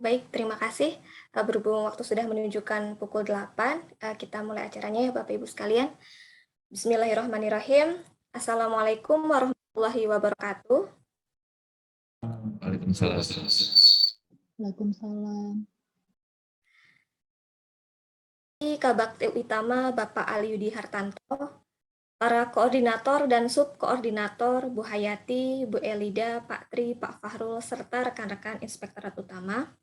Baik, terima kasih. Berhubung waktu sudah menunjukkan pukul 8, kita mulai acaranya ya Bapak Ibu sekalian. Bismillahirrahmanirrahim. Assalamualaikum warahmatullahi wabarakatuh. Waalaikumsalam. Waalaikumsalam. Kabakti Utama Bapak Aliyudi Hartanto, para koordinator dan subkoordinator Bu Hayati, Bu Elida, Pak Tri, Pak Fahrul, serta rekan-rekan Inspektorat Utama.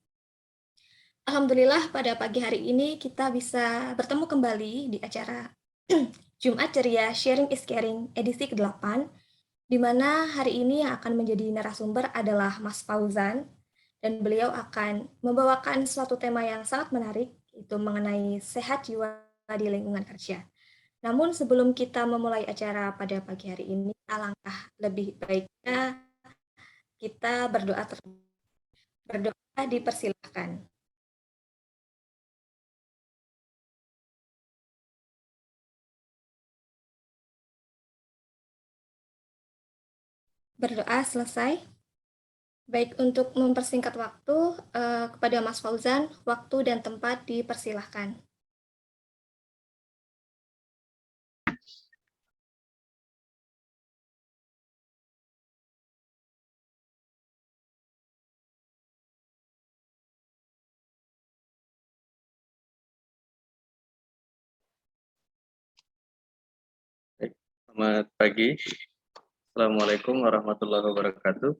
Alhamdulillah pada pagi hari ini kita bisa bertemu kembali di acara Jumat Ceria Sharing is Caring edisi ke-8, di mana hari ini yang akan menjadi narasumber adalah Mas Fauzan, dan beliau akan membawakan suatu tema yang sangat menarik, itu mengenai sehat jiwa di lingkungan kerja. Namun sebelum kita memulai acara pada pagi hari ini, alangkah lebih baiknya kita berdoa terlebih. Berdoa dipersilahkan. Berdoa selesai. Baik, untuk mempersingkat waktu, kepada Mas Fauzan, waktu dan tempat dipersilahkan. Selamat pagi. Assalamualaikum warahmatullahi wabarakatuh.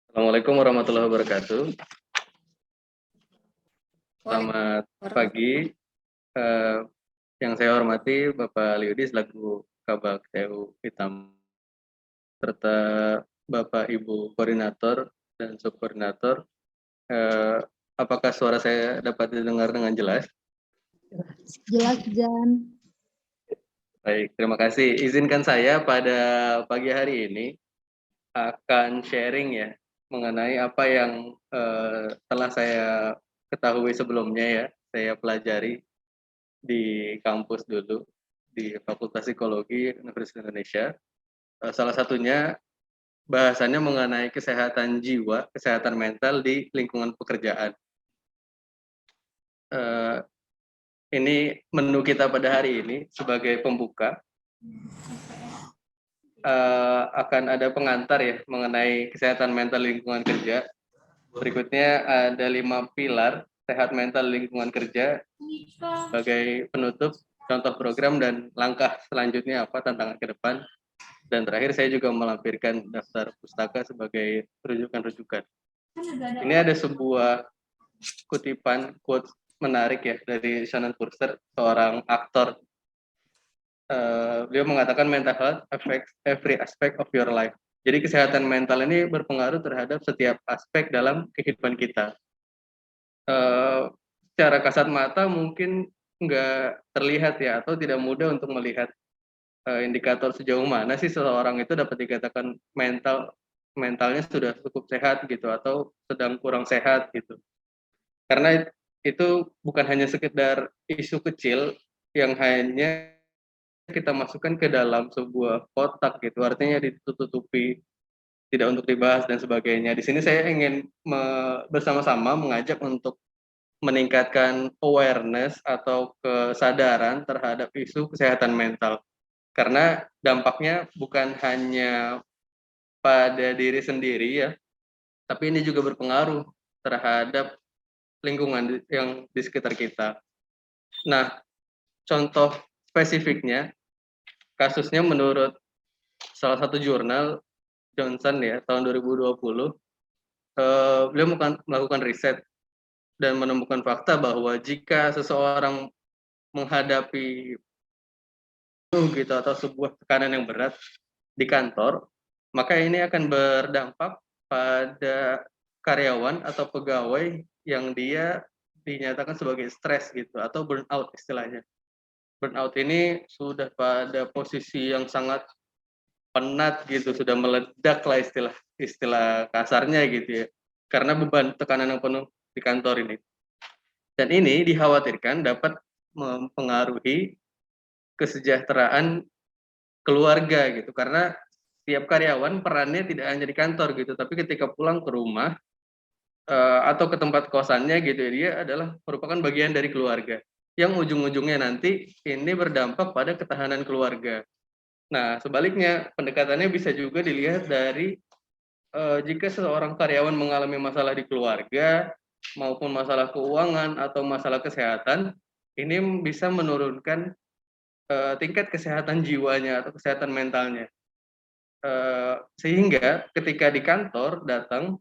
Assalamualaikum warahmatullahi wabarakatuh. Selamat pagi. Yang saya hormati Bapak Liudi selaku Kabak TU Hitam, serta Bapak Ibu Koordinator dan Subkoordinator. Apakah suara saya dapat didengar dengan jelas? Jelas, Jan. Baik, terima kasih. Izinkan saya pada pagi hari ini akan sharing ya mengenai apa yang telah saya ketahui sebelumnya ya, saya pelajari di kampus dulu di Fakultas Psikologi Universitas Indonesia. Salah satunya bahasannya mengenai kesehatan jiwa, kesehatan mental di lingkungan pekerjaan. Ini menu kita pada hari ini sebagai pembuka. Akan ada pengantar ya mengenai kesehatan mental lingkungan kerja. Berikutnya ada 5 pilar sehat mental lingkungan kerja sebagai penutup, contoh program dan langkah selanjutnya apa, tantangan ke depan. Dan terakhir saya juga melampirkan daftar pustaka sebagai rujukan-rujukan. Ini ada sebuah kutipan quote menarik ya dari Shannon Purser, seorang aktor. Beliau mengatakan mental health affects every aspect of your life. Jadi kesehatan mental ini berpengaruh terhadap setiap aspek dalam kehidupan kita. Secara kasat mata mungkin nggak terlihat ya, atau tidak mudah untuk melihat indikator sejauh mana sih seseorang itu dapat dikatakan mentalnya sudah cukup sehat gitu atau sedang kurang sehat gitu. Karena itu bukan hanya sekedar isu kecil yang hanya kita masukkan ke dalam sebuah kotak gitu, artinya ditutupi, tidak untuk dibahas dan sebagainya. Di sini saya ingin bersama-sama mengajak untuk meningkatkan awareness atau kesadaran terhadap isu kesehatan mental. Karena dampaknya bukan hanya pada diri sendiri ya, tapi ini juga berpengaruh terhadap lingkungan yang di sekitar kita. Nah, contoh spesifiknya, kasusnya menurut salah satu jurnal Johnson ya, tahun 2020, beliau melakukan riset dan menemukan fakta bahwa jika seseorang menghadapi gitu atau sebuah tekanan yang berat di kantor, maka ini akan berdampak pada karyawan atau pegawai yang dia dinyatakan sebagai stres gitu atau burnout istilahnya. Burnout ini sudah pada posisi yang sangat penat gitu, sudah meledak lah istilah kasarnya gitu ya, karena beban tekanan yang penuh di kantor ini. Dan ini dikhawatirkan dapat mempengaruhi kesejahteraan keluarga gitu, karena tiap karyawan perannya tidak hanya di kantor gitu, tapi ketika pulang ke rumah atau ke tempat kosannya gitu ya, dia adalah merupakan bagian dari keluarga yang ujung-ujungnya nanti ini berdampak pada ketahanan keluarga. Nah, sebaliknya pendekatannya bisa juga dilihat dari jika seseorang karyawan mengalami masalah di keluarga maupun masalah keuangan atau masalah kesehatan, ini bisa menurunkan tingkat kesehatan jiwanya atau kesehatan mentalnya. Sehingga ketika di kantor datang,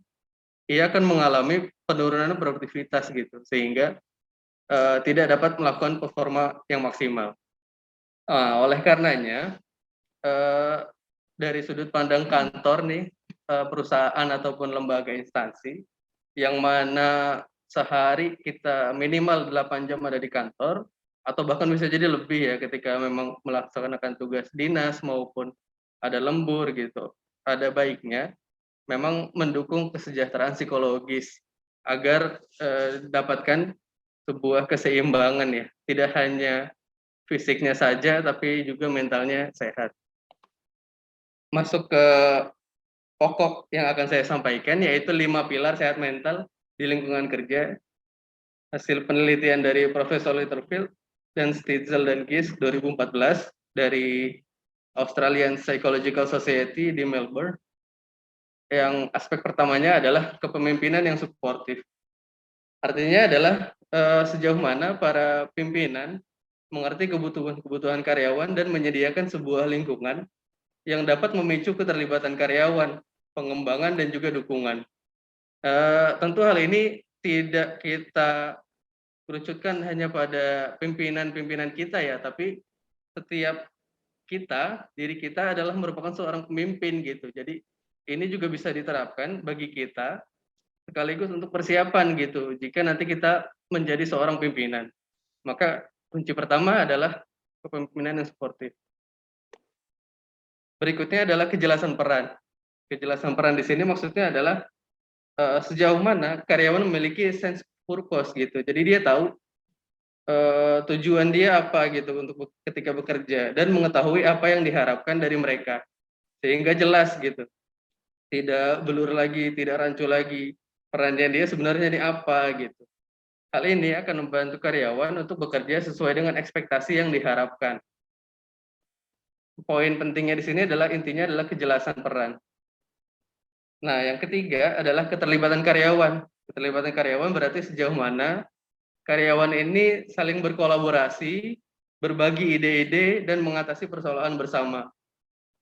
ia akan mengalami penurunan produktivitas gitu, sehingga tidak dapat melakukan performa yang maksimal. Oleh karenanya, dari sudut pandang kantor nih, perusahaan ataupun lembaga instansi, yang mana sehari kita minimal 8 jam ada di kantor, atau bahkan bisa jadi lebih ya ketika memang melaksanakan tugas dinas maupun ada lembur gitu. Ada baiknya memang mendukung kesejahteraan psikologis agar dapatkan sebuah keseimbangan ya, tidak hanya fisiknya saja tapi juga mentalnya sehat. Masuk ke pokok yang akan saya sampaikan, yaitu 5 pilar sehat mental di lingkungan kerja, hasil penelitian dari Profesor Litterfield dan Stitzel dan Gies 2014 dari Australian Psychological Society di Melbourne. Yang aspek pertamanya adalah kepemimpinan yang suportif. Artinya adalah sejauh mana para pimpinan mengerti kebutuhan karyawan dan menyediakan sebuah lingkungan yang dapat memicu keterlibatan karyawan, pengembangan dan juga dukungan. Tentu hal ini tidak kita kerucutkan hanya pada pimpinan-pimpinan kita ya, tapi setiap kita, diri kita adalah merupakan seorang pemimpin gitu. Jadi ini juga bisa diterapkan bagi kita sekaligus untuk persiapan gitu. Jika nanti kita menjadi seorang pimpinan, maka kunci pertama adalah kepemimpinan yang suportif. Berikutnya adalah kejelasan peran. Kejelasan peran di sini maksudnya adalah sejauh mana karyawan memiliki sense purpose gitu. Jadi dia tahu tujuan dia apa gitu untuk ketika bekerja dan mengetahui apa yang diharapkan dari mereka. Sehingga jelas gitu. Tidak blur lagi, tidak rancu lagi perannya dia sebenarnya ini apa gitu. Hal ini akan membantu karyawan untuk bekerja sesuai dengan ekspektasi yang diharapkan. Poin pentingnya di sini adalah intinya adalah kejelasan peran. Nah, yang ketiga adalah keterlibatan karyawan. Keterlibatan karyawan berarti sejauh mana karyawan ini saling berkolaborasi, berbagi ide-ide, dan mengatasi persoalan bersama,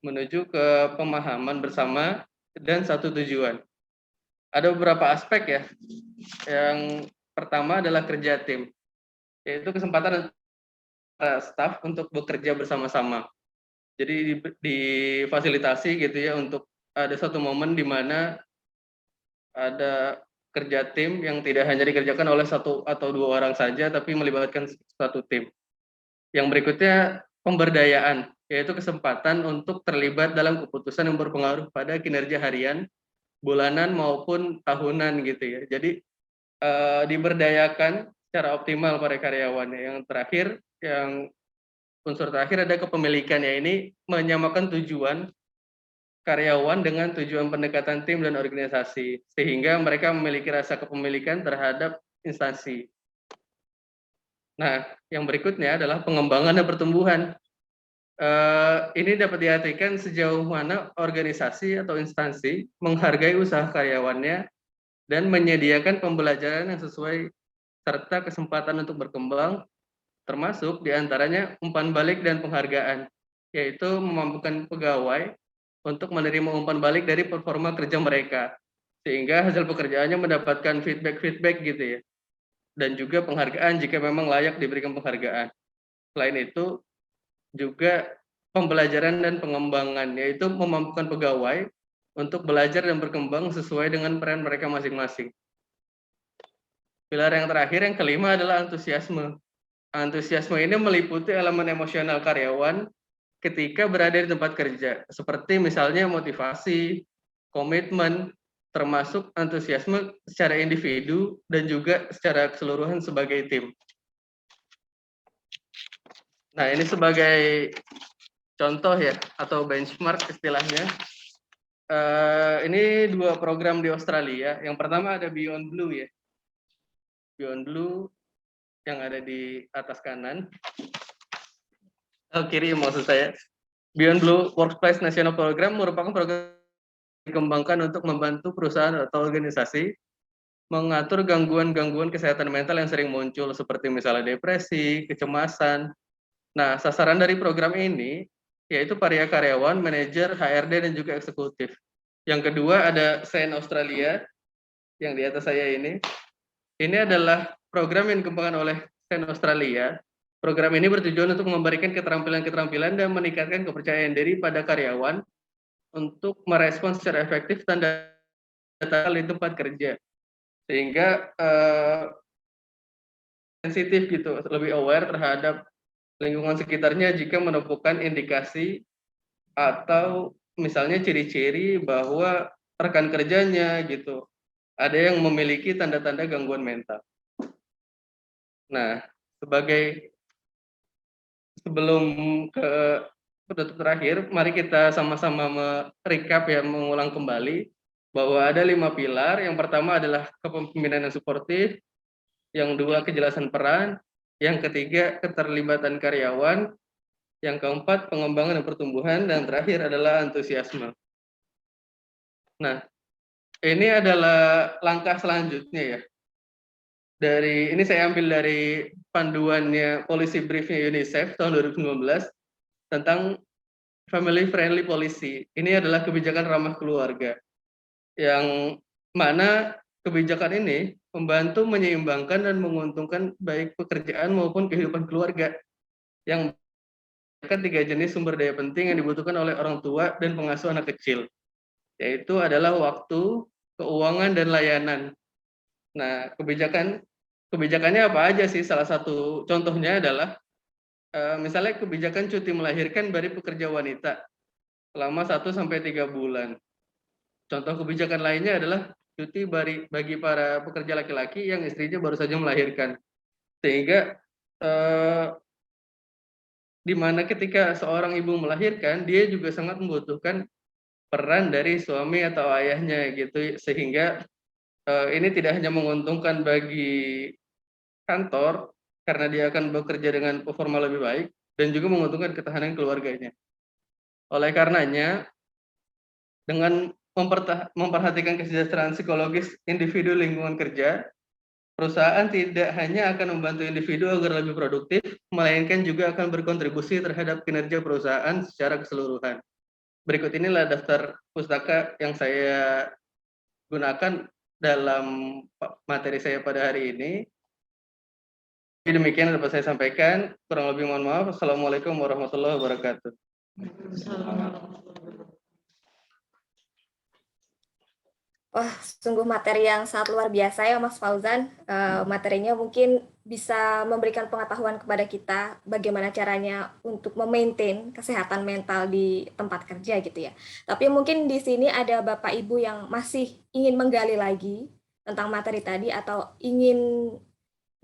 menuju ke pemahaman bersama dan satu tujuan. Ada beberapa aspek ya. Yang pertama adalah kerja tim, yaitu kesempatan staf untuk bekerja bersama-sama. Jadi difasilitasi gitu ya untuk ada satu momen di mana ada kerja tim yang tidak hanya dikerjakan oleh 1 atau 2 orang saja, tapi melibatkan satu tim. Yang berikutnya pemberdayaan, yaitu kesempatan untuk terlibat dalam keputusan yang berpengaruh pada kinerja harian, bulanan maupun tahunan gitu ya. Jadi diberdayakan secara optimal para karyawan. Yang terakhir, yang unsur terakhir ada kepemilikan ya, ini menyamakan tujuan karyawan dengan tujuan pendekatan tim dan organisasi, sehingga mereka memiliki rasa kepemilikan terhadap instansi. Nah, yang berikutnya adalah pengembangan dan pertumbuhan. Ini dapat diartikan sejauh mana organisasi atau instansi menghargai usaha karyawannya dan menyediakan pembelajaran yang sesuai serta kesempatan untuk berkembang, termasuk diantaranya umpan balik dan penghargaan, yaitu memampukan pegawai untuk menerima umpan balik dari performa kerja mereka, sehingga hasil pekerjaannya mendapatkan feedback gitu ya, dan juga penghargaan jika memang layak diberikan penghargaan. Selain itu, juga pembelajaran dan pengembangan, yaitu memampukan pegawai untuk belajar dan berkembang sesuai dengan peran mereka masing-masing. Pilar yang terakhir, yang kelima adalah antusiasme. Antusiasme ini meliputi elemen emosional karyawan ketika berada di tempat kerja, seperti misalnya motivasi, komitmen, termasuk antusiasme secara individu dan juga secara keseluruhan sebagai tim. Nah, ini sebagai contoh ya, atau benchmark istilahnya. Ini 2 program di Australia. Yang pertama ada Beyond Blue ya. Beyond Blue yang ada di atas kanan. Kiri maksud saya. Beyond Blue Workplace National Program merupakan program yang dikembangkan untuk membantu perusahaan atau organisasi mengatur gangguan-gangguan kesehatan mental yang sering muncul seperti misalnya depresi, kecemasan. Nah, sasaran dari program ini yaitu para karyawan, manajer, HRD, dan juga eksekutif. Yang kedua ada SEN Australia yang di atas saya ini. Ini adalah program yang dikembangkan oleh SEN Australia. Program ini bertujuan untuk memberikan keterampilan-keterampilan dan meningkatkan kepercayaan diri pada karyawan untuk merespons secara efektif tanda di tempat kerja. Sehingga sensitif gitu, lebih aware terhadap lingkungan sekitarnya jika menemukan indikasi atau misalnya ciri-ciri bahwa rekan kerjanya gitu ada yang memiliki tanda-tanda gangguan mental. Nah, sebelum ke penutup terakhir, mari kita sama-sama merecap ya, mengulang kembali bahwa ada 5 pilar. Yang pertama adalah kepemimpinan yang suportif, yang kedua kejelasan peran, yang ketiga keterlibatan karyawan, yang keempat pengembangan dan pertumbuhan, dan terakhir adalah antusiasme. Nah, ini adalah langkah selanjutnya ya. Ini saya ambil dari panduannya Policy Briefnya UNICEF tahun 2019 tentang Family Friendly Policy. Ini adalah kebijakan ramah keluarga yang mana kebijakan ini membantu menyeimbangkan dan menguntungkan baik pekerjaan maupun kehidupan keluarga yang kan 3 jenis sumber daya penting yang dibutuhkan oleh orang tua dan pengasuh anak kecil, yaitu adalah waktu, keuangan, dan layanan. Nah, kebijakannya apa aja sih? Salah satu contohnya adalah misalnya kebijakan cuti melahirkan bagi pekerja wanita selama 1-3 bulan. Contoh kebijakan lainnya adalah cuti bagi para pekerja laki-laki yang istrinya baru saja melahirkan. Sehingga di mana ketika seorang ibu melahirkan, dia juga sangat membutuhkan peran dari suami atau ayahnya gitu, sehingga ini tidak hanya menguntungkan bagi kantor karena dia akan bekerja dengan performa lebih baik dan juga menguntungkan ketahanan keluarganya. Oleh karenanya, dengan memperhatikan kesejahteraan psikologis individu lingkungan kerja, perusahaan tidak hanya akan membantu individu agar lebih produktif, melainkan juga akan berkontribusi terhadap kinerja perusahaan secara keseluruhan. Berikut inilah daftar pustaka yang saya gunakan dalam materi saya pada hari ini. Demikian dapat saya sampaikan. Kurang lebih mohon maaf. Assalamualaikum warahmatullahi wabarakatuh. Wah, sungguh materi yang sangat luar biasa ya Mas Fauzan. Materinya mungkin bisa memberikan pengetahuan kepada kita bagaimana caranya untuk memaintain kesehatan mental di tempat kerja gitu ya. Tapi mungkin di sini ada Bapak Ibu yang masih ingin menggali lagi tentang materi tadi atau ingin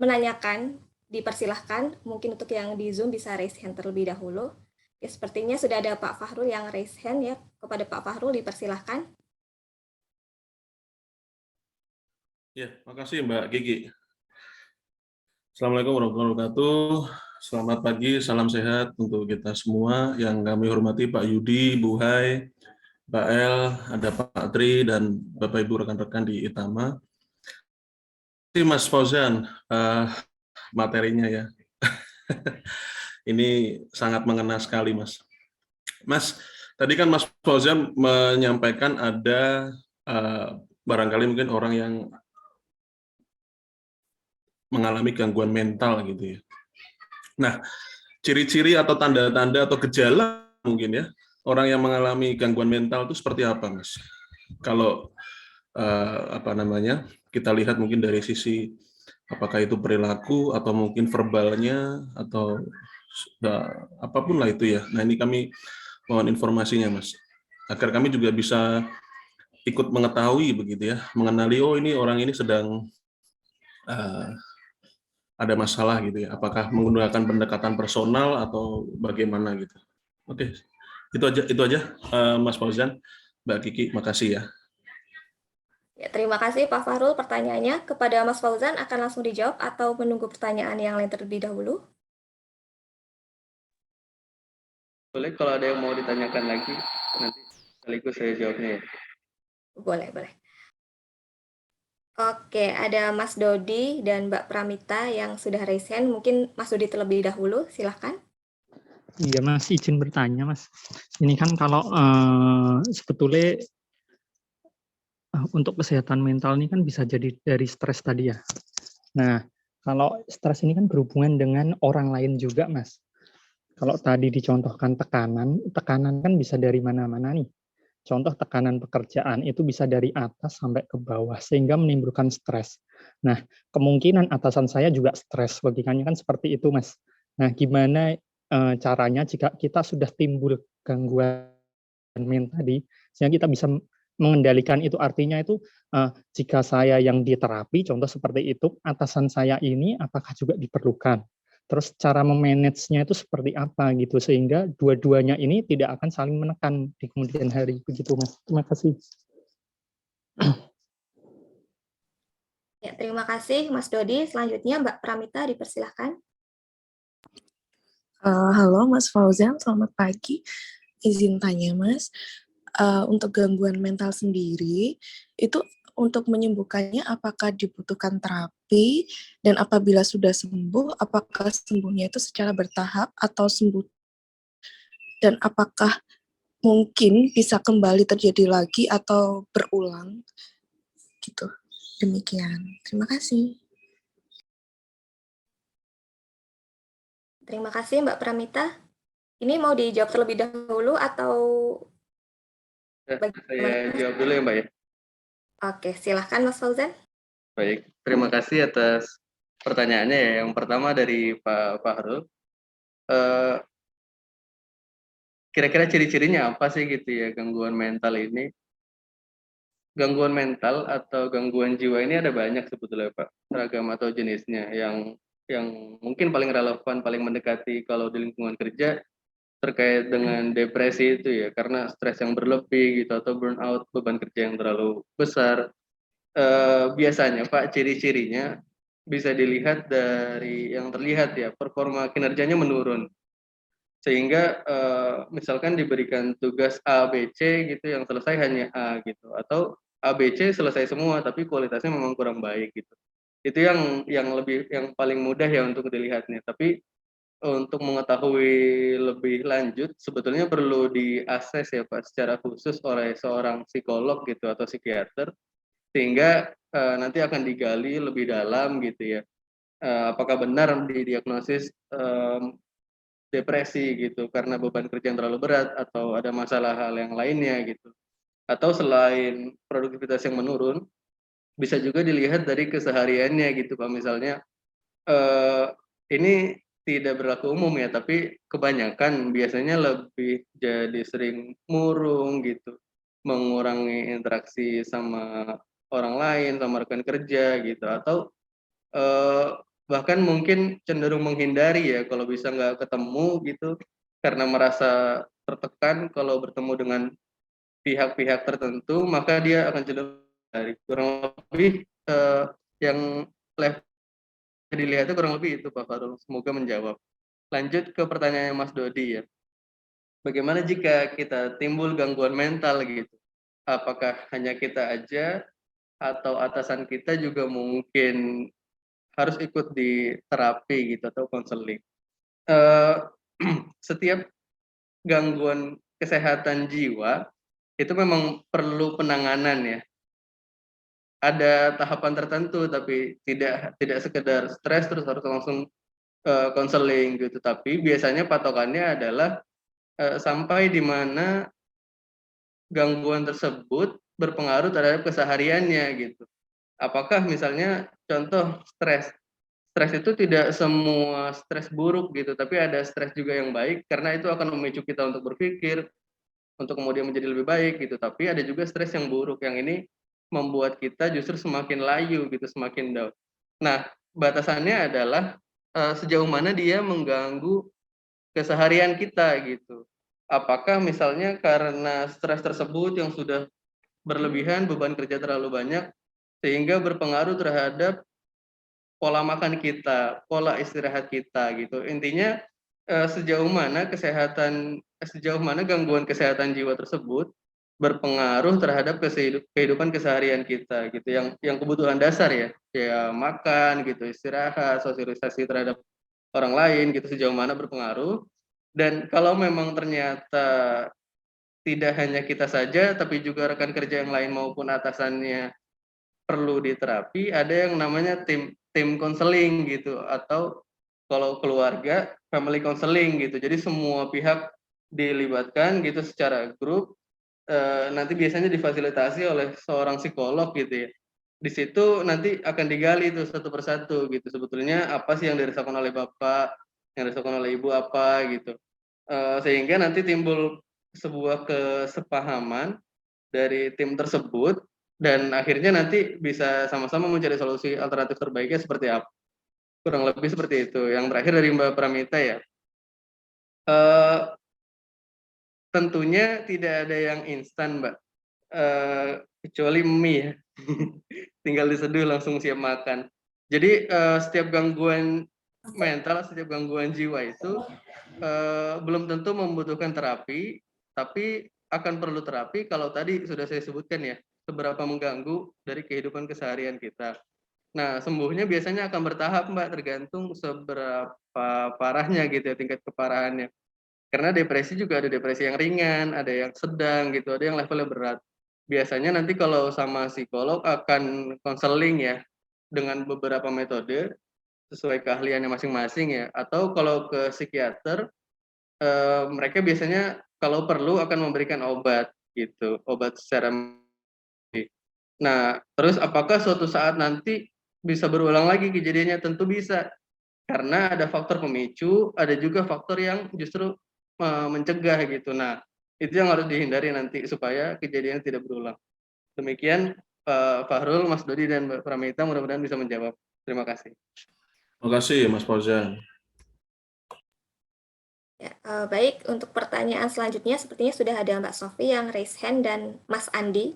menanyakan, dipersilahkan. Mungkin untuk yang di Zoom bisa raise hand terlebih dahulu. Ya, sepertinya sudah ada Pak Fahrul yang raise hand ya. Kepada Pak Fahrul dipersilahkan. Ya, makasih Mbak Gigi. Assalamualaikum warahmatullahi wabarakatuh. Selamat pagi, salam sehat untuk kita semua. Yang kami hormati Pak Yudi, Bu Hai, Pak El, ada Pak Tri, dan Bapak Ibu rekan-rekan di Itama. Terima kasih Mas Fauzan, materinya ya. Ini sangat mengena sekali Mas. Mas, tadi kan Mas Fauzan menyampaikan ada barangkali mungkin orang yang mengalami gangguan mental gitu ya. Nah, ciri-ciri atau tanda-tanda atau gejala mungkin ya, orang yang mengalami gangguan mental itu seperti apa, Mas? Kalau kita lihat mungkin dari sisi apakah itu perilaku atau mungkin verbalnya atau apapun lah itu ya. Nah, ini kami mohon informasinya, Mas, agar kami juga bisa ikut mengetahui begitu ya, mengenali oh ini orang ini sedang ada masalah gitu ya, apakah menggunakan pendekatan personal atau bagaimana gitu. Oke, itu aja Mas Fauzan, Mbak Kiki, makasih ya. Ya, terima kasih Pak Fahrul pertanyaannya. Kepada Mas Fauzan akan langsung dijawab atau menunggu pertanyaan yang lain terlebih dahulu? Boleh kalau ada yang mau ditanyakan lagi, nanti sekaligus saya jawabnya ya. Boleh, boleh. Oke, ada Mas Dodi dan Mbak Pramita yang sudah raise hand. Mungkin Mas Dodi terlebih dahulu, silahkan. Iya Mas, izin bertanya Mas. Ini kan kalau sebetulnya untuk kesehatan mental ini kan bisa jadi dari stres tadi ya. Nah, kalau stres ini kan berhubungan dengan orang lain juga Mas. Kalau tadi dicontohkan tekanan kan bisa dari mana-mana nih. Contoh tekanan pekerjaan itu bisa dari atas sampai ke bawah sehingga menimbulkan stres. Nah, kemungkinan atasan saya juga stres, logikanya kan seperti itu, Mas. Nah, gimana caranya jika kita sudah timbul gangguan mental tadi, sehingga kita bisa mengendalikan itu, artinya itu jika saya yang diterapi, contoh seperti itu, atasan saya ini apakah juga diperlukan? Terus cara memanage-nya itu seperti apa gitu, sehingga dua-duanya ini tidak akan saling menekan di kemudian hari, begitu Mas. Terima kasih. Ya, terima kasih Mas Dodi. Selanjutnya Mbak Pramita dipersilahkan. Halo Mas Fauzan, selamat pagi. Izin tanya Mas, untuk gangguan mental sendiri, itu untuk menyembuhkannya apakah dibutuhkan terapi, dan apabila sudah sembuh, apakah sembuhnya itu secara bertahap atau sembuh, dan apakah mungkin bisa kembali terjadi lagi atau berulang, gitu. Demikian. Terima kasih. Terima kasih Mbak Pramita. Ini mau dijawab terlebih dahulu atau Saya jawab dulu ya Mbak ya. Oke, silahkan Mas Fauzan. Baik, terima kasih atas pertanyaannya ya. Yang pertama dari Pak Fahrul, kira-kira ciri-cirinya apa sih gitu ya gangguan mental ini? Gangguan mental atau gangguan jiwa ini ada banyak sebetulnya Pak, ragam atau jenisnya. Yang mungkin paling relevan, paling mendekati kalau di lingkungan kerja terkait dengan depresi itu ya, karena stres yang berlebih gitu atau burnout, beban kerja yang terlalu besar. Biasanya Pak, ciri-cirinya bisa dilihat dari yang terlihat ya, performa kinerjanya menurun. Sehingga misalkan diberikan tugas A, B, C gitu yang selesai hanya A gitu, atau A, B, C selesai semua tapi kualitasnya memang kurang baik gitu. Itu yang paling mudah ya untuk dilihatnya. Tapi untuk mengetahui lebih lanjut sebetulnya perlu diakses ya Pak secara khusus oleh seorang psikolog gitu atau psikiater, sehingga nanti akan digali lebih dalam gitu ya, apakah benar didiagnosis depresi gitu karena beban kerja yang terlalu berat atau ada masalah hal yang lainnya gitu. Atau selain produktivitas yang menurun, bisa juga dilihat dari kesehariannya gitu Pak. Misalnya ini tidak berlaku umum ya, tapi kebanyakan biasanya lebih jadi sering murung gitu, mengurangi interaksi sama orang lain, sama rekan kerja gitu, atau bahkan mungkin cenderung menghindari ya kalau bisa nggak ketemu gitu, karena merasa tertekan kalau bertemu dengan pihak-pihak tertentu, maka dia akan cenderung dari kurang lebih yang level dilihatnya kurang lebih itu Pak Farul. Semoga menjawab. Lanjut ke pertanyaan Mas Dodi ya. Bagaimana jika kita timbul gangguan mental gitu? Apakah hanya kita aja atau atasan kita juga mungkin harus ikut di terapi gitu atau konseling? Setiap gangguan kesehatan jiwa itu memang perlu penanganan ya. Ada tahapan tertentu tapi tidak sekedar stres terus harus langsung konseling gitu. Tapi biasanya patokannya adalah sampai di mana gangguan tersebut berpengaruh terhadap kesehariannya gitu. Apakah misalnya contoh stres. Stres itu tidak semua stres buruk gitu, tapi ada stres juga yang baik karena itu akan memicu kita untuk berpikir, untuk kemudian menjadi lebih baik gitu. Tapi ada juga stres yang buruk yang ini membuat kita justru semakin layu gitu, semakin down. Nah, batasannya adalah sejauh mana dia mengganggu keseharian kita gitu. apakah misalnya karena stres tersebut yang sudah berlebihan, beban kerja terlalu banyak, sehingga berpengaruh terhadap pola makan kita, pola istirahat kita gitu. Intinya sejauh mana gangguan kesehatan jiwa tersebut berpengaruh terhadap kehidupan keseharian kita gitu. Yang kebutuhan dasar ya makan gitu, istirahat, sosialisasi terhadap orang lain gitu, sejauh mana berpengaruh. Dan kalau memang ternyata tidak hanya kita saja, tapi juga rekan kerja yang lain maupun atasannya perlu diterapi, ada yang namanya tim konseling gitu, atau kalau keluarga family counseling gitu. Jadi semua pihak dilibatkan gitu secara grup, nanti biasanya difasilitasi oleh seorang psikolog gitu ya. Di situ nanti akan digali itu satu persatu gitu, sebetulnya apa sih yang dirasakan oleh bapak, yang dirasakan oleh ibu apa gitu. Sehingga nanti timbul sebuah kesepahaman dari tim tersebut, dan akhirnya nanti bisa sama-sama mencari solusi alternatif terbaiknya seperti apa. Kurang lebih seperti itu. Yang terakhir dari Mbak Pramita ya, tentunya tidak ada yang instan Mbak, kecuali mie ya. Tinggal diseduh langsung siap makan. Jadi setiap gangguan mental, setiap gangguan jiwa itu belum tentu membutuhkan terapi, tapi akan perlu terapi kalau tadi sudah saya sebutkan ya, seberapa mengganggu dari kehidupan keseharian kita. Nah, sembuhnya biasanya akan bertahap Mbak, tergantung seberapa parahnya gitu ya, tingkat keparahannya. Karena depresi juga ada depresi yang ringan, ada yang sedang gitu, ada yang levelnya berat. Biasanya nanti kalau sama psikolog akan konseling ya, dengan beberapa metode sesuai keahliannya masing-masing ya. Atau kalau ke psikiater, mereka biasanya kalau perlu akan memberikan obat gitu, obat secara. Nah, terus apakah suatu saat nanti bisa berulang lagi kejadiannya? Tentu bisa, karena ada faktor pemicu, ada juga faktor yang justru mencegah gitu. Nah, itu yang harus dihindari nanti supaya kejadian tidak berulang. Demikian Fahrul, Mas Dodi, dan Mbak Pramita, mudah-mudahan bisa menjawab. Terima kasih. Terima kasih Mas Fauzan. Ya, baik, untuk pertanyaan selanjutnya sepertinya sudah ada Mbak Sofi yang raise hand dan Mas Andi.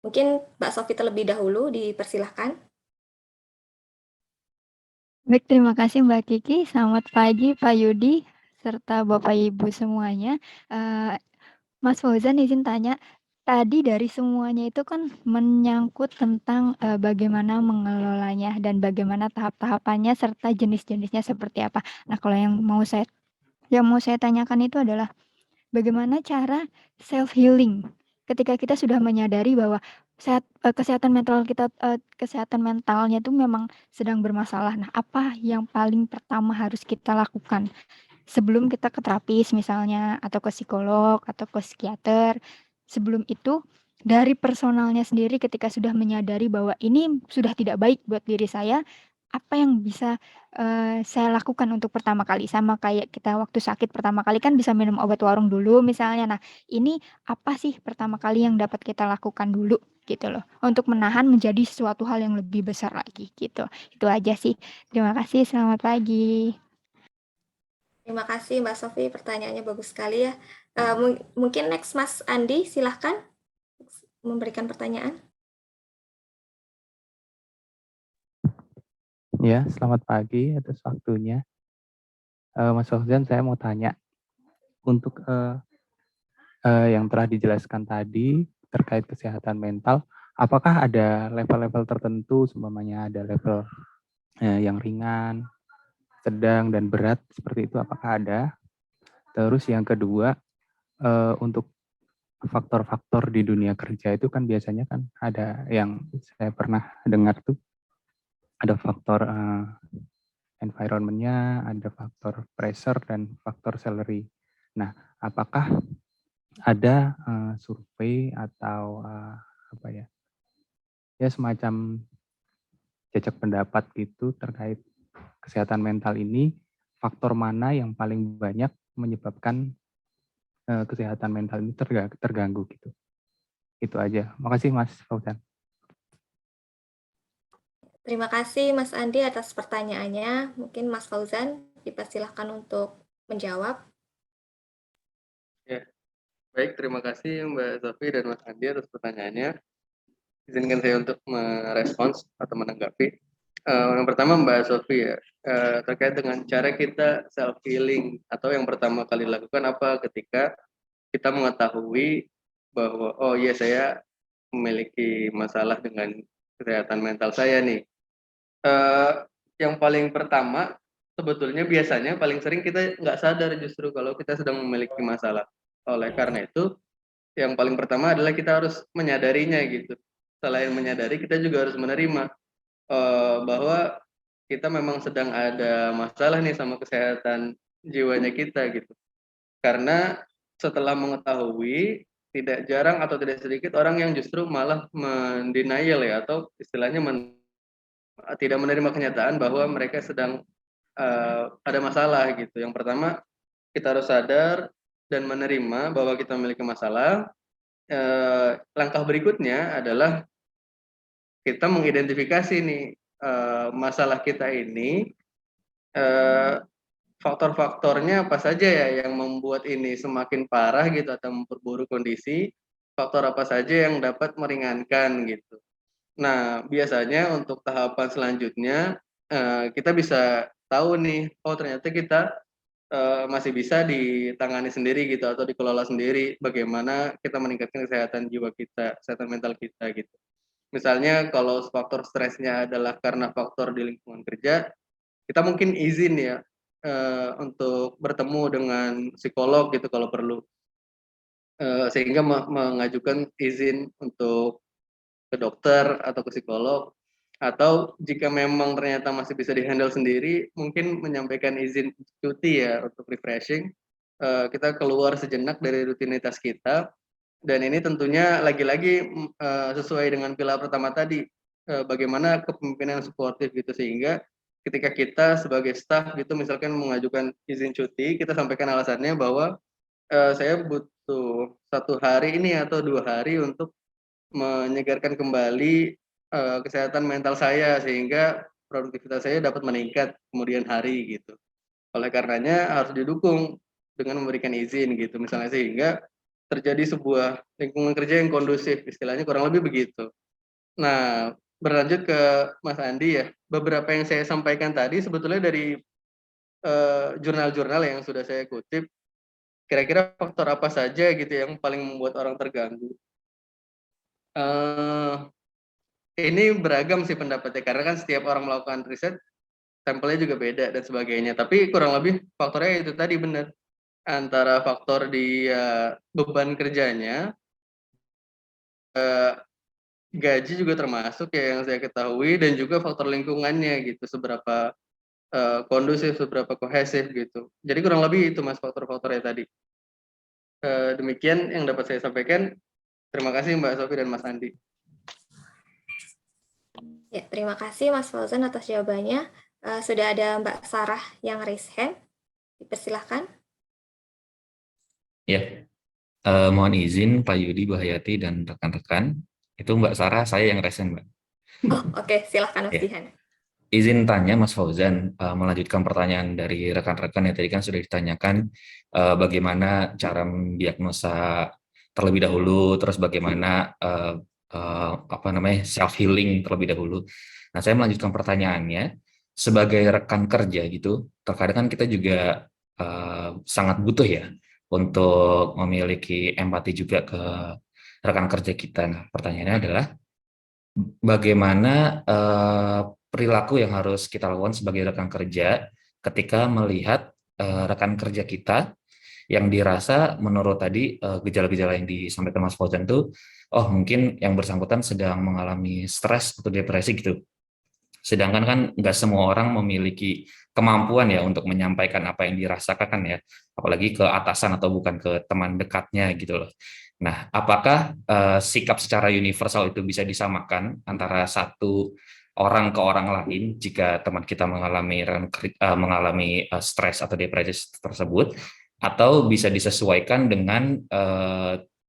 Mungkin Mbak Sofi terlebih dahulu, dipersilahkan. Baik, terima kasih Mbak Kiki. Selamat pagi Pak Yudi, serta Bapak Ibu semuanya. Mas Fauzan izin tanya, tadi dari semuanya itu kan menyangkut tentang bagaimana mengelolanya dan bagaimana tahap-tahapannya serta jenis-jenisnya seperti apa. Nah, kalau yang mau saya tanyakan itu adalah bagaimana cara self healing ketika kita sudah menyadari bahwa kesehatan mentalnya itu memang sedang bermasalah. Nah, apa yang paling pertama harus kita lakukan sebelum kita ke terapis misalnya, atau ke psikolog, atau ke psikiater? Sebelum itu, dari personalnya sendiri ketika sudah menyadari bahwa ini sudah tidak baik buat diri saya, apa yang bisa saya lakukan untuk pertama kali? Sama kayak kita waktu sakit pertama kali kan bisa minum obat warung dulu misalnya. Nah, ini apa sih pertama kali yang dapat kita lakukan dulu gitu loh, untuk menahan menjadi suatu hal yang lebih besar lagi gitu. Itu aja sih. Terima kasih, selamat pagi. Terima kasih Mbak Sofi, pertanyaannya bagus sekali ya. Mungkin next Mas Andi, silahkan memberikan pertanyaan. Ya, selamat pagi atas waktunya. Mas Fauzan, saya mau tanya, untuk yang telah dijelaskan tadi terkait kesehatan mental, apakah ada level-level tertentu, seumpamanya ada level yang ringan, sedang, dan berat, seperti itu, apakah ada? Terus yang kedua, untuk faktor-faktor di dunia kerja itu kan biasanya kan ada yang saya pernah dengar tuh, ada faktor environment-nya, ada faktor pressure, dan faktor salary. Nah, apakah ada survei atau apa ya, semacam jajak pendapat gitu terkait kesehatan mental ini, faktor mana yang paling banyak menyebabkan kesehatan mental ini terganggu gitu? Itu aja. Makasih Mas Fauzan. Terima kasih Mas Andi atas pertanyaannya. Mungkin Mas Fauzan dipersilahkan untuk menjawab. Ya, Baik, terima kasih Mbak Sofi dan Mas Andi atas pertanyaannya. Izinkan saya untuk merespons atau menanggapi. Yang pertama Mbak Sofi ya, terkait dengan cara kita self healing atau yang pertama kali lakukan apa ketika kita mengetahui bahwa oh iya saya memiliki masalah dengan kesehatan mental saya nih. Yang paling pertama sebetulnya biasanya paling sering kita nggak sadar justru kalau kita sedang memiliki masalah. Oleh karena itu yang paling pertama adalah kita harus menyadarinya gitu. Selain menyadari, kita juga harus menerima bahwa kita memang sedang ada masalah nih sama kesehatan jiwanya kita gitu. Karena setelah mengetahui, tidak jarang atau tidak sedikit orang yang justru malah mendenial ya atau istilahnya tidak menerima kenyataan bahwa mereka sedang ada masalah gitu. Yang pertama, kita harus sadar dan menerima bahwa kita memiliki masalah. Langkah berikutnya adalah kita mengidentifikasi nih masalah kita ini faktor-faktornya apa saja ya yang membuat ini semakin parah gitu atau memperburuk kondisi, faktor apa saja yang dapat meringankan gitu. Nah, biasanya untuk tahapan selanjutnya kita bisa tahu nih, oh ternyata kita masih bisa ditangani sendiri gitu atau dikelola sendiri bagaimana kita meningkatkan kesehatan jiwa kita, kesehatan mental kita gitu. Misalnya kalau faktor stresnya adalah karena faktor di lingkungan kerja, kita mungkin izin ya untuk bertemu dengan psikolog gitu kalau perlu, sehingga mengajukan izin untuk ke dokter atau ke psikolog, atau jika memang ternyata masih bisa dihandle sendiri, mungkin menyampaikan izin cuti ya untuk refreshing, kita keluar sejenak dari rutinitas kita, dan ini tentunya lagi-lagi sesuai dengan pilar pertama tadi, bagaimana kepemimpinan suportif gitu, sehingga ketika kita sebagai staf gitu misalkan mengajukan izin cuti, kita sampaikan alasannya bahwa saya butuh 1 hari ini atau 2 hari untuk menyegarkan kembali kesehatan mental saya sehingga produktivitas saya dapat meningkat kemudian hari gitu. Oleh karenanya harus didukung dengan memberikan izin gitu misalnya sehingga terjadi sebuah lingkungan kerja yang kondusif, istilahnya kurang lebih begitu. Nah, berlanjut ke Mas Andi ya, beberapa yang saya sampaikan tadi sebetulnya dari jurnal-jurnal yang sudah saya kutip, kira-kira faktor apa saja gitu yang paling membuat orang terganggu. Ini beragam sih pendapatnya karena kan setiap orang melakukan riset sampelnya juga beda dan sebagainya. Tapi kurang lebih faktornya itu tadi benar antara faktor dia beban kerjanya, gaji juga termasuk ya yang saya ketahui dan juga faktor lingkungannya gitu seberapa kondusif, seberapa kohesif gitu. Jadi kurang lebih itu Mas faktor-faktornya tadi. Demikian yang dapat saya sampaikan. Terima kasih Mbak Sofi dan Mas Andi. Ya, terima kasih Mas Fauzan atas jawabannya. Sudah ada Mbak Sarah yang raise hand. Dipersilahkan. Ya, mohon izin Pak Yudi, Bahayati, dan rekan-rekan. Itu Mbak Sarah, saya yang raise hand, Mbak. Oh, oke. Silahkan Mas Ya. Dihan. Izin tanya Mas Fauzan, melanjutkan pertanyaan dari rekan-rekan yang tadi kan sudah ditanyakan bagaimana cara mendiagnosa terlebih dahulu, terus bagaimana self healing terlebih dahulu. Nah, saya melanjutkan pertanyaannya sebagai rekan kerja gitu, terkadang kan kita juga sangat butuh ya untuk memiliki empati juga ke rekan kerja kita. Nah, pertanyaannya adalah bagaimana perilaku yang harus kita lakukan sebagai rekan kerja ketika melihat rekan kerja kita yang dirasa menurut tadi gejala-gejala yang disampaikan Mas Fauzan itu, oh mungkin yang bersangkutan sedang mengalami stres atau depresi gitu. Sedangkan kan nggak semua orang memiliki kemampuan ya untuk menyampaikan apa yang dirasakan ya, apalagi ke atasan atau bukan ke teman dekatnya gitu loh. Nah, apakah sikap secara universal itu bisa disamakan antara satu orang ke orang lain jika teman kita mengalami stres atau depresi tersebut, atau bisa disesuaikan dengan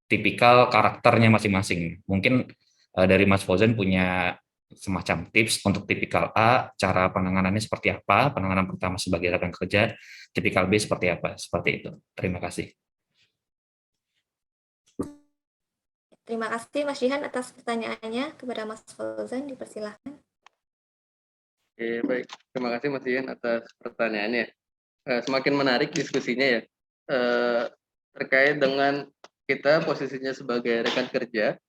tipikal karakternya masing-masing? Mungkin dari Mas Fauzan punya semacam tips untuk tipikal A, cara penanganannya seperti apa, penanganan pertama sebagai rekan kerja, tipikal B seperti apa, seperti itu. Terima kasih. Terima kasih Mas Jihan atas pertanyaannya. Kepada Mas Fauzan dipersilahkan. Oke, baik. Terima kasih Mas Ian atas pertanyaannya. Semakin menarik diskusinya ya. Terkait dengan kita posisinya sebagai rekan kerja,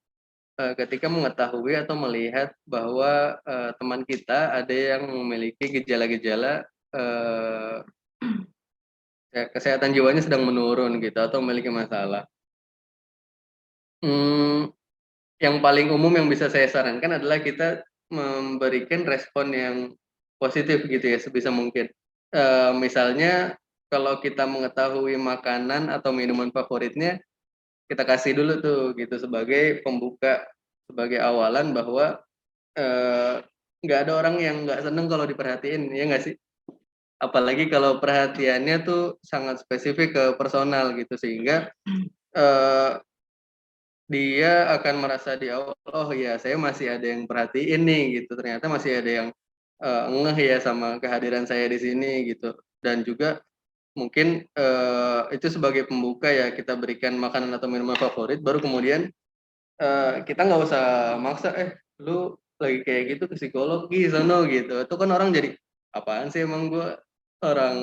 ketika mengetahui atau melihat bahwa teman kita ada yang memiliki gejala-gejala kesehatan jiwanya sedang menurun gitu atau memiliki masalah. Yang paling umum yang bisa saya sarankan adalah kita memberikan respon yang positif gitu ya sebisa mungkin. Misalnya kalau kita mengetahui makanan atau minuman favoritnya, kita kasih dulu tuh gitu sebagai pembuka, sebagai awalan bahwa nggak ada orang yang nggak seneng kalau diperhatiin, ya nggak sih? Apalagi kalau perhatiannya tuh sangat spesifik ke personal gitu sehingga dia akan merasa di awal, oh ya saya masih ada yang perhatiin nih gitu, ternyata masih ada yang ngeh ya sama kehadiran saya di sini gitu. Dan juga mungkin itu sebagai pembuka ya kita berikan makanan atau minuman favorit, baru kemudian kita nggak usah maksa, lu lagi kayak gitu ke psikologi sono gitu. Itu kan orang jadi apaan sih emang gue orang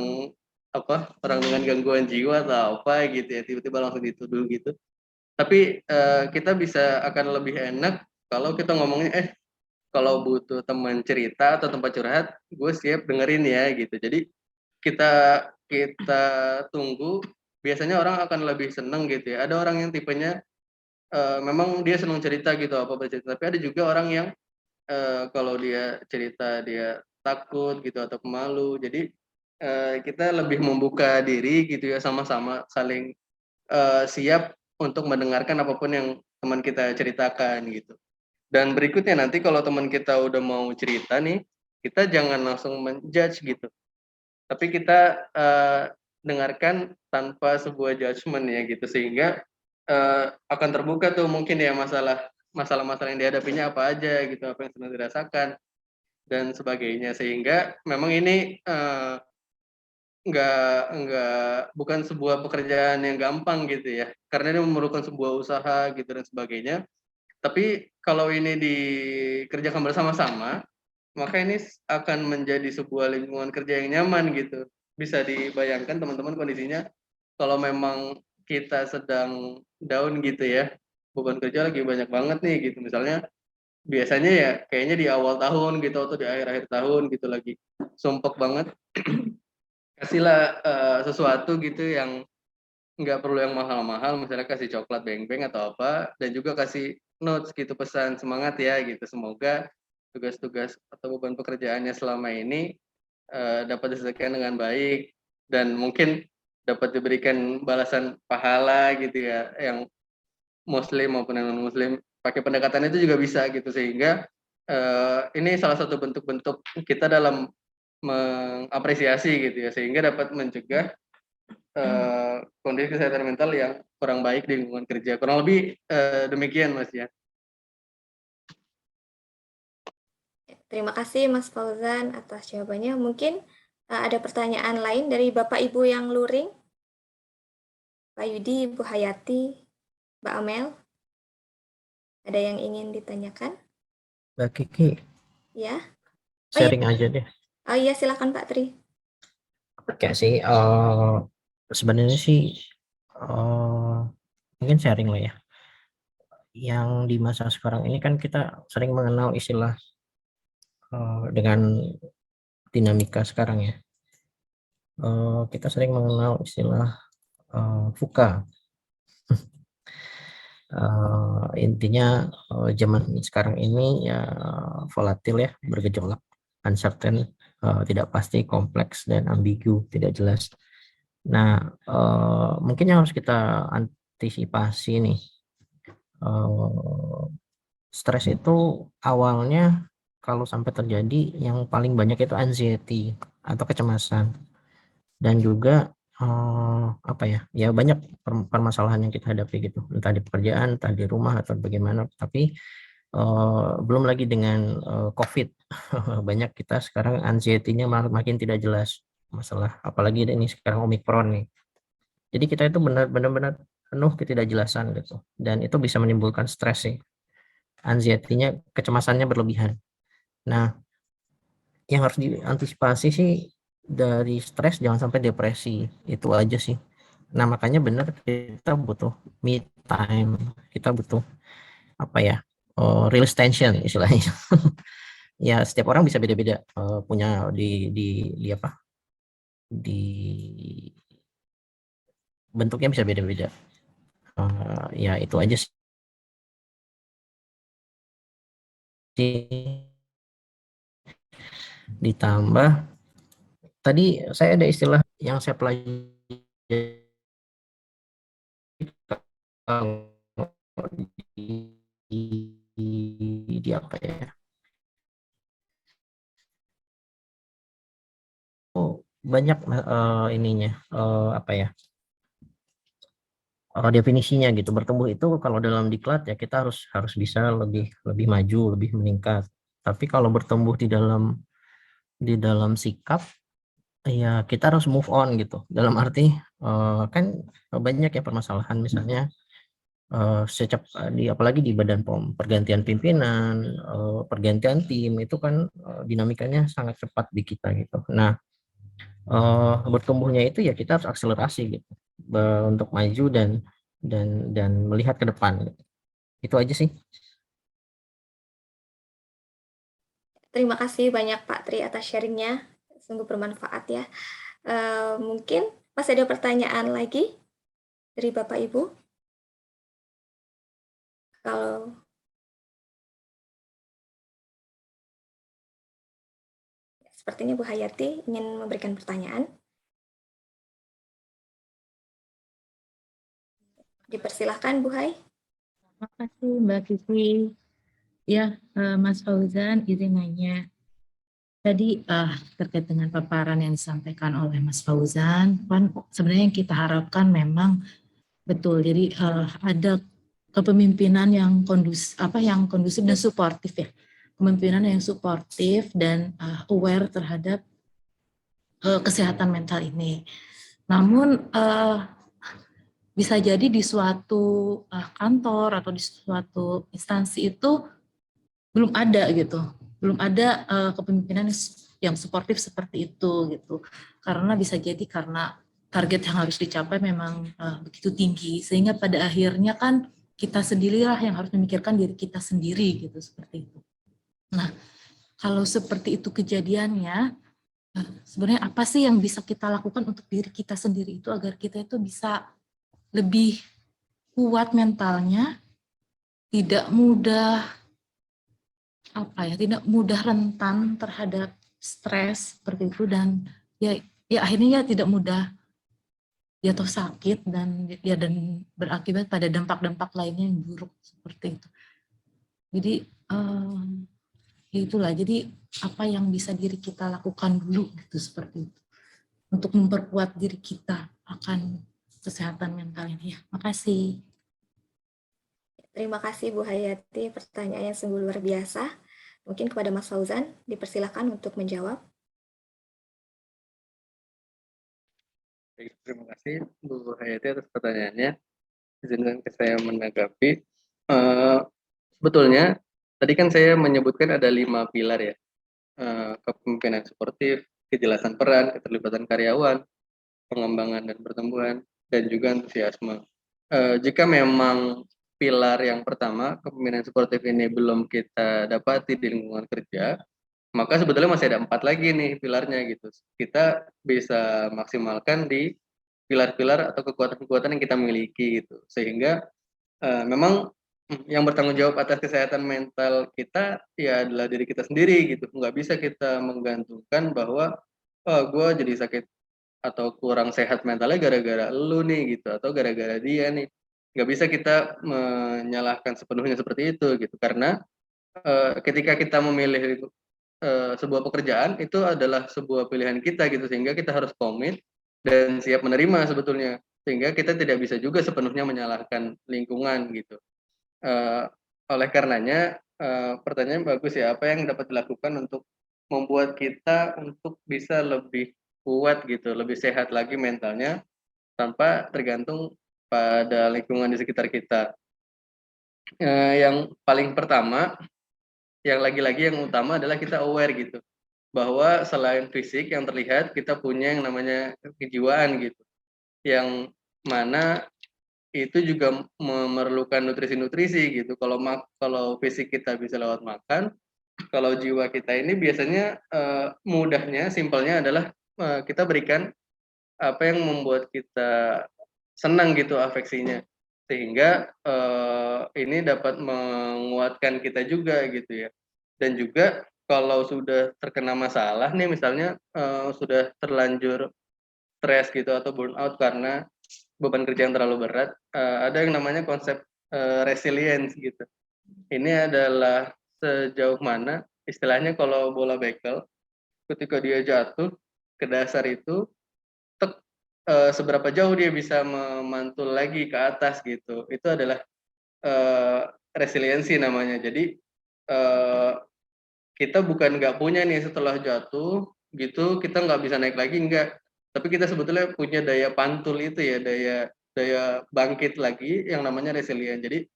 orang dengan gangguan jiwa atau apa gitu ya, tiba-tiba langsung dituduh gitu. Tapi kita bisa akan lebih enak kalau kita ngomongnya, kalau butuh teman cerita atau tempat curhat, gue siap dengerin ya gitu. Jadi kita kita tunggu, biasanya orang akan lebih seneng gitu ya. Ada orang yang tipenya memang dia senang cerita gitu apa bercerita, tapi ada juga orang yang kalau dia cerita dia takut gitu atau pemalu. Jadi kita lebih membuka diri gitu ya, sama-sama saling siap untuk mendengarkan apapun yang teman kita ceritakan gitu. Dan berikutnya nanti kalau teman kita udah mau cerita nih, kita jangan langsung menjudge gitu. Tapi kita dengarkan tanpa sebuah judgement ya gitu, sehingga akan terbuka tuh mungkin ya masalah-masalah yang dihadapinya apa aja gitu, apa yang sedang dirasakan dan sebagainya. Sehingga memang ini bukan sebuah pekerjaan yang gampang gitu ya, karena ini memerlukan sebuah usaha gitu dan sebagainya. Tapi kalau ini dikerjakan bersama-sama, maka ini akan menjadi sebuah lingkungan kerja yang nyaman gitu. Bisa dibayangkan teman-teman kondisinya kalau memang kita sedang down gitu ya, beban kerja lagi banyak banget nih gitu. Misalnya biasanya ya kayaknya di awal tahun gitu atau di akhir-akhir tahun gitu lagi sumpek banget. Kasihlah sesuatu gitu yang nggak perlu yang mahal-mahal, misalnya kasih coklat beng-beng atau apa, dan juga kasih notes gitu, pesan semangat ya gitu, semoga tugas-tugas atau beban pekerjaannya selama ini dapat diselesaikan dengan baik dan mungkin dapat diberikan balasan pahala gitu ya, yang muslim maupun yang non muslim pakai pendekatan itu juga bisa gitu, sehingga ini salah satu bentuk-bentuk kita dalam mengapresiasi gitu ya, sehingga dapat mencegah kondisi kesehatan mental yang kurang baik di lingkungan kerja. Kurang lebih demikian Mas ya. Terima kasih Mas Fauzan atas jawabannya. Mungkin ada pertanyaan lain dari Bapak Ibu yang luring? Pak Yudi, Bu Hayati, Mbak Amel? Ada yang ingin ditanyakan? Mbak Kiki, Ya. sharing aja deh. Oh iya, silakan Pak Tri. Kayak sih, sebenarnya sih mungkin sharing lah ya. Yang di masa sekarang ini kan kita sering mengenal istilah dengan dinamika sekarang ya. Kita sering mengenal istilah VUCA. Intinya zaman sekarang ini ya volatil ya, bergejolak, uncertain, tidak pasti, kompleks dan ambigu, tidak jelas. Nah, mungkin yang harus kita antisipasi nih, stres itu awalnya kalau sampai terjadi yang paling banyak itu anxiety atau kecemasan, dan juga apa ya banyak permasalahan yang kita hadapi gitu, entah di pekerjaan, entah di rumah atau bagaimana. Tapi belum lagi dengan COVID, banyak kita sekarang anxiety-nya makin tidak jelas masalah, apalagi ini sekarang Omicron nih. Jadi kita itu benar-benar penuh ketidakjelasan gitu, dan itu bisa menimbulkan stres sih, anxiety-nya, kecemasannya berlebihan. Nah, yang harus diantisipasi sih dari stres jangan sampai depresi, itu aja sih. Nah, makanya benar kita butuh me time, kita butuh apa ya, release tension istilahnya. Ya setiap orang bisa beda-beda, punya di apa, di bentuknya bisa beda-beda. Ya itu aja sih. Ditambah tadi saya ada istilah yang saya pelajari kalau di apa ya, banyak ininya, apa ya, definisinya gitu. Bertumbuh itu kalau dalam diklat ya kita harus bisa lebih lebih maju, lebih meningkat. Tapi kalau bertumbuh di dalam sikap, ya kita harus move on gitu. Dalam arti kan banyak ya permasalahan, misalnya apalagi di badan POM, pergantian pimpinan, pergantian tim itu kan dinamikanya sangat cepat di kita gitu. Nah, bertumbuhnya itu ya kita harus akselerasi gitu, untuk maju dan melihat ke depan gitu. Itu aja sih. Terima kasih banyak Pak Tri atas sharing-nya, sungguh bermanfaat ya. Mungkin masih ada pertanyaan lagi dari Bapak Ibu? Kalau sepertinya Bu Hayati ingin memberikan pertanyaan. Dipersilahkan Bu Hay. Terima kasih Mbak Kiki. Ya, Mas Fauzan, izin nanya. Tadi terkait dengan paparan yang disampaikan oleh Mas Fauzan, kan sebenarnya yang kita harapkan memang betul. Jadi ada kepemimpinan yang kondusif dan suportif ya. Kepemimpinan yang suportif dan aware terhadap kesehatan mental ini. Namun bisa jadi di suatu kantor atau di suatu instansi itu belum ada gitu, belum ada kepemimpinan yang suportif seperti itu gitu, karena bisa jadi karena target yang harus dicapai memang begitu tinggi, sehingga pada akhirnya kan kita sendirilah yang harus memikirkan diri kita sendiri gitu, seperti itu. Nah, kalau seperti itu kejadiannya, sebenarnya apa sih yang bisa kita lakukan untuk diri kita sendiri itu agar kita itu bisa lebih kuat mentalnya, tidak mudah tidak mudah rentan terhadap stres seperti itu, dan ya akhirnya ya tidak mudah jatuh sakit dan berakibat pada dampak-dampak lainnya yang buruk seperti itu. Jadi ya itulah, jadi apa yang bisa diri kita lakukan dulu gitu, seperti itu, untuk memperkuat diri kita akan kesehatan mental ini ya. Makasih. Terima kasih Bu Hayati, pertanyaan yang sungguh luar biasa. Mungkin kepada Mas Fauzan, dipersilakan untuk menjawab. Baik, terima kasih Bu Hayati atas pertanyaannya. Izinkan saya menanggapi. Sebetulnya tadi kan saya menyebutkan ada 5 pilar ya. Kepemimpinan suportif, kejelasan peran, keterlibatan karyawan, pengembangan dan pertumbuhan, dan juga antusiasme. Jika memang pilar yang pertama, kepemimpinan suportif ini belum kita dapati di lingkungan kerja, maka sebetulnya masih ada 4 lagi nih pilarnya gitu. Kita bisa maksimalkan di pilar-pilar atau kekuatan-kekuatan yang kita miliki gitu. Sehingga memang yang bertanggung jawab atas kesehatan mental kita ya adalah diri kita sendiri gitu. Nggak bisa kita menggantungkan bahwa gue jadi sakit atau kurang sehat mentalnya gara-gara lu nih gitu, atau gara-gara dia nih. Nggak bisa kita menyalahkan sepenuhnya seperti itu gitu, karena ketika kita memilih sebuah pekerjaan itu adalah sebuah pilihan kita gitu, sehingga kita harus komit dan siap menerima sebetulnya, sehingga kita tidak bisa juga sepenuhnya menyalahkan lingkungan gitu. Oleh karenanya pertanyaan bagus ya, apa yang dapat dilakukan untuk membuat kita untuk bisa lebih kuat gitu, lebih sehat lagi mentalnya tanpa tergantung pada lingkungan di sekitar kita. Yang paling pertama, yang lagi-lagi yang utama adalah kita aware gitu, bahwa selain fisik yang terlihat, kita punya yang namanya kejiwaan gitu, yang mana itu juga memerlukan nutrisi-nutrisi gitu. Kalau fisik kita bisa lewat makan, kalau jiwa kita ini biasanya mudahnya, simpelnya adalah kita berikan apa yang membuat kita senang gitu afeksinya, sehingga ini dapat menguatkan kita juga gitu ya. Dan juga kalau sudah terkena masalah nih, misalnya sudah terlanjur stres gitu atau burnout karena beban kerja yang terlalu berat, ada yang namanya konsep resilience gitu. Ini adalah sejauh mana istilahnya kalau bola bekel, ketika dia jatuh ke dasar itu, seberapa jauh dia bisa memantul lagi ke atas gitu. Itu adalah resiliensi namanya. Jadi kita bukan nggak punya nih setelah jatuh gitu kita nggak bisa naik lagi, enggak. Tapi kita sebetulnya punya daya pantul itu ya, daya bangkit lagi yang namanya resilient. Jadi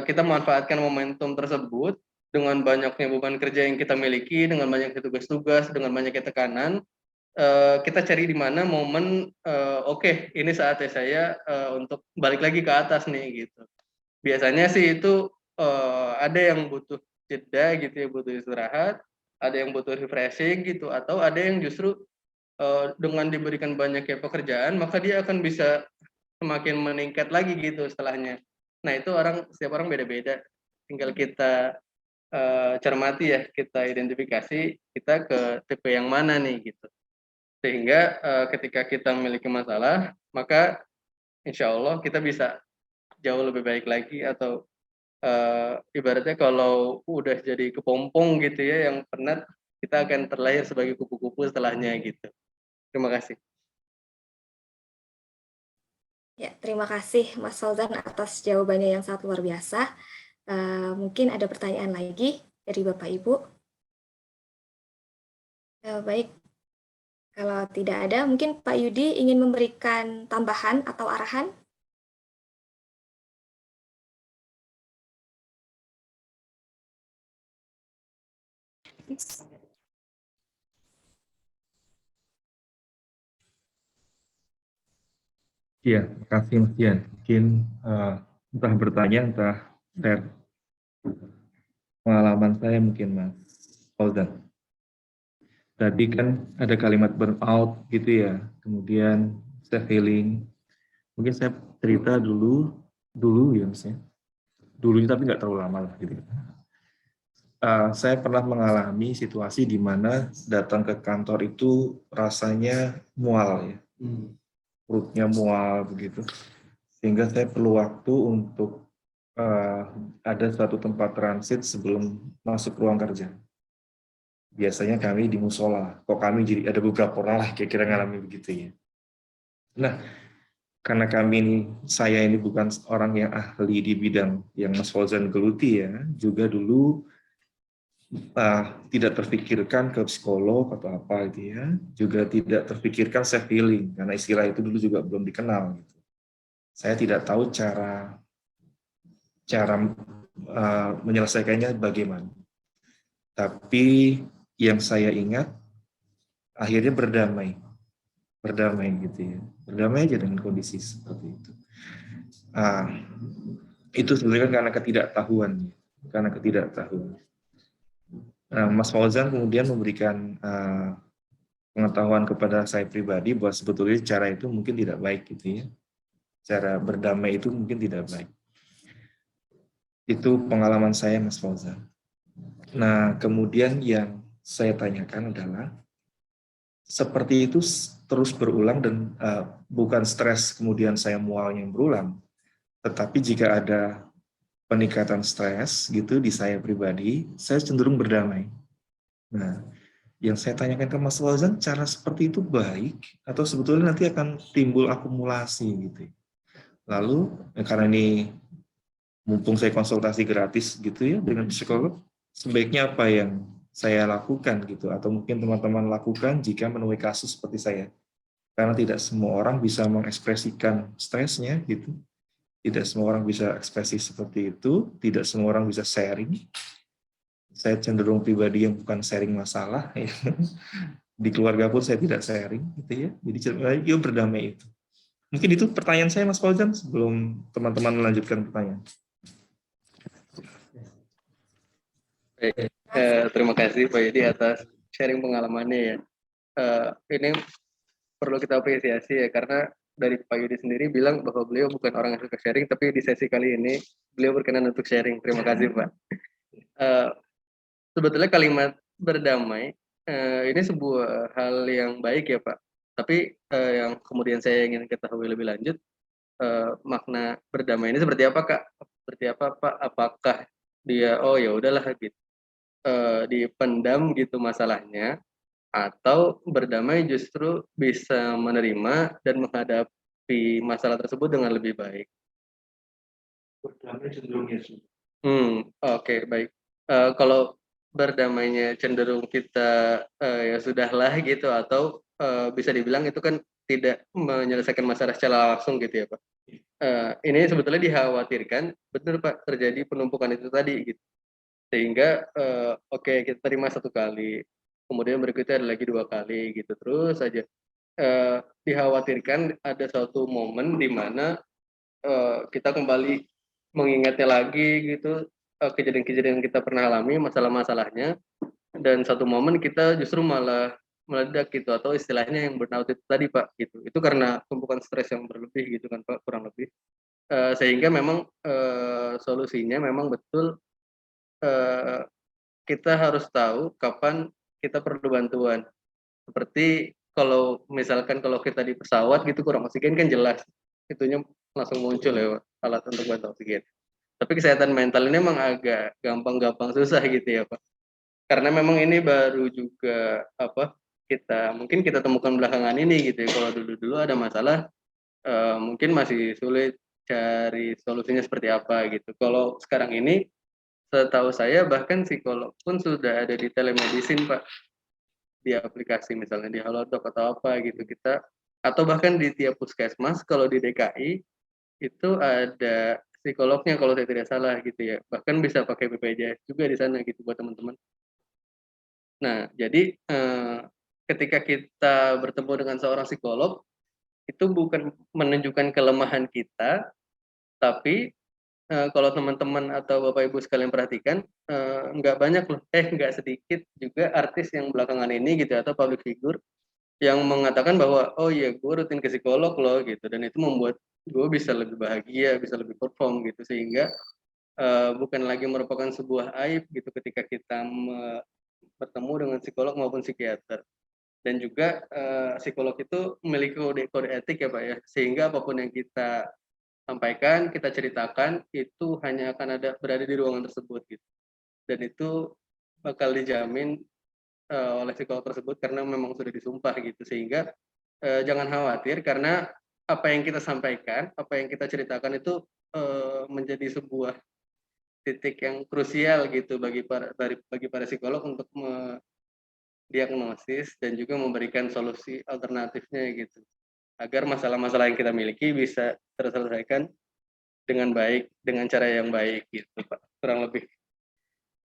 kita memanfaatkan momentum tersebut dengan banyaknya beban kerja yang kita miliki, dengan banyaknya tugas-tugas, dengan banyaknya tekanan. Kita cari di mana momen oke, ini saatnya saya untuk balik lagi ke atas nih gitu. Biasanya sih itu ada yang butuh jeda gitu ya, butuh istirahat, ada yang butuh refreshing gitu, atau ada yang justru dengan diberikan banyaknya pekerjaan maka dia akan bisa semakin meningkat lagi gitu setelahnya. Nah itu setiap orang beda-beda, tinggal kita cermati ya, kita identifikasi kita ke tipe yang mana nih gitu. Sehingga ketika kita memiliki masalah, maka insya Allah kita bisa jauh lebih baik lagi, atau ibaratnya kalau udah jadi kepompong gitu ya yang penat, kita akan terlahir sebagai kupu-kupu setelahnya gitu. Terima kasih. Ya, terima kasih Mas Fauzan atas jawabannya yang sangat luar biasa. Mungkin ada pertanyaan lagi dari Bapak Ibu. Baik, kalau tidak ada, mungkin Pak Yudi ingin memberikan tambahan atau arahan? Iya, makasih Mas Dian. Mungkin entah bertanya, entah share pengalaman saya mungkin Mas Fauzan. Tadi kan ada kalimat burnout gitu ya, kemudian self healing. Mungkin saya cerita dulu ya Mas ya. Dulunya tapi nggak terlalu lama lah gitu. Saya pernah mengalami situasi di mana datang ke kantor itu rasanya mual ya. Perutnya mual begitu, sehingga saya perlu waktu untuk ada suatu tempat transit sebelum masuk ruang kerja. Biasanya kami di musola, kok kami jadi ada beberapa orang lah kira-kira ngalami begitu ya. Nah, karena saya ini bukan orang yang ahli di bidang yang Mas Fauzan geluti ya, juga dulu tidak terpikirkan ke psikolog atau apa gitu ya, juga tidak terpikirkan self healing karena istilah itu dulu juga belum dikenal gitu. Saya tidak tahu cara menyelesaikannya bagaimana. Tapi yang saya ingat akhirnya berdamai gitu ya, berdamai aja dengan kondisi seperti itu. Itu sebenarnya karena ketidaktahuan. Mas Fauzan kemudian memberikan pengetahuan kepada saya pribadi bahwa sebetulnya cara itu mungkin tidak baik gitu ya. Cara berdamai itu mungkin tidak baik. Itu pengalaman saya Mas Fauzan. Nah, kemudian yang saya tanyakan adalah seperti itu terus berulang dan bukan stres kemudian saya mualnya berulang, tetapi jika ada peningkatan stres gitu di saya pribadi, saya cenderung berdamai. Nah, yang saya tanyakan ke Mas Fauzan, cara seperti itu baik atau sebetulnya nanti akan timbul akumulasi gitu. Lalu karena ini mumpung saya konsultasi gratis gitu ya dengan psikolog, sebaiknya apa yang saya lakukan gitu, atau mungkin teman-teman lakukan jika menemui kasus seperti saya. karena tidak semua orang bisa mengekspresikan stresnya gitu. Tidak semua orang bisa ekspresi seperti itu, tidak semua orang bisa sharing. Saya cenderung pribadi yang bukan sharing masalah. Ya. Di keluarga pun saya tidak sharing, gitu ya. Jadi yuk berdamai itu. Mungkin itu pertanyaan saya, Mas Fauzan, sebelum teman-teman melanjutkan pertanyaan. Baik, terima kasih Pak Yudi atas sharing pengalamannya ya. Ini perlu kita apresiasi ya, karena dari Pak Yudi sendiri bilang bahwa beliau bukan orang yang suka sharing, tapi di sesi kali ini beliau berkenan untuk sharing. Terima kasih Pak. Sebetulnya kalimat berdamai ini sebuah hal yang baik ya Pak. Tapi yang kemudian saya ingin ketahui lebih lanjut, makna berdamai ini seperti apa Kak? Seperti apa Pak? Apakah dia oh ya udahlah gitu, dipendam gitu masalahnya, atau berdamai justru bisa menerima dan menghadapi masalah tersebut dengan lebih baik? Berdamai cenderung Yesus. Oke, baik. Kalau berdamainya cenderung kita ya sudahlah gitu, atau bisa dibilang itu kan tidak menyelesaikan masalah secara langsung gitu ya Pak. Ini sebetulnya dikhawatirkan betul Pak terjadi penumpukan itu tadi gitu. Sehingga oke kita terima 1 kali, kemudian berikutnya ada lagi 2 kali gitu terus saja. Dikhawatirkan ada suatu momen di mana kita kembali mengingatnya lagi gitu, kejadian-kejadian yang kita pernah alami, masalah-masalahnya, dan satu momen kita justru malah meledak gitu, atau istilahnya yang burnout itu tadi Pak gitu. Itu karena tumpukan stres yang berlebih gitu kan Pak, kurang lebih. Sehingga memang solusinya memang betul kita harus tahu kapan kita perlu bantuan. Seperti kalau misalkan kalau kita di pesawat gitu kurang oksigen kan jelas itunya langsung muncul ya alat untuk bantu oksigen. Tapi kesehatan mental ini memang agak gampang-gampang susah gitu ya Pak. Karena memang ini baru juga mungkin kita temukan belakangan ini gitu ya. Kalau dulu-dulu ada masalah mungkin masih sulit cari solusinya seperti apa gitu. Kalau sekarang ini setahu saya bahkan psikolog pun sudah ada di telemedicine Pak, di aplikasi misalnya di Halodoc atau apa gitu kita, atau bahkan di tiap puskesmas kalau di DKI itu ada psikolognya kalau saya tidak salah gitu ya, bahkan bisa pakai BPJS juga di sana gitu buat teman-teman. Nah jadi ketika kita bertemu dengan seorang psikolog itu bukan menunjukkan kelemahan kita, tapi kalau teman-teman atau Bapak Ibu sekalian perhatikan, nggak banyak loh, nggak sedikit juga artis yang belakangan ini gitu atau public figure yang mengatakan bahwa oh iya gue rutin ke psikolog loh gitu, dan itu membuat gue bisa lebih bahagia, bisa lebih perform gitu, sehingga bukan lagi merupakan sebuah aib gitu ketika kita bertemu dengan psikolog maupun psikiater. Dan juga psikolog itu memiliki kode etik ya Pak ya, sehingga apapun yang kita sampaikan, kita ceritakan itu hanya akan berada di ruangan tersebut gitu. Dan itu bakal dijamin oleh psikolog tersebut karena memang sudah disumpah gitu, sehingga jangan khawatir karena apa yang kita sampaikan, apa yang kita ceritakan itu menjadi sebuah titik yang krusial gitu bagi para psikolog untuk mendiagnosis dan juga memberikan solusi alternatifnya gitu, agar masalah-masalah yang kita miliki bisa terselesaikan dengan baik, dengan cara yang baik gitu Pak, kurang lebih.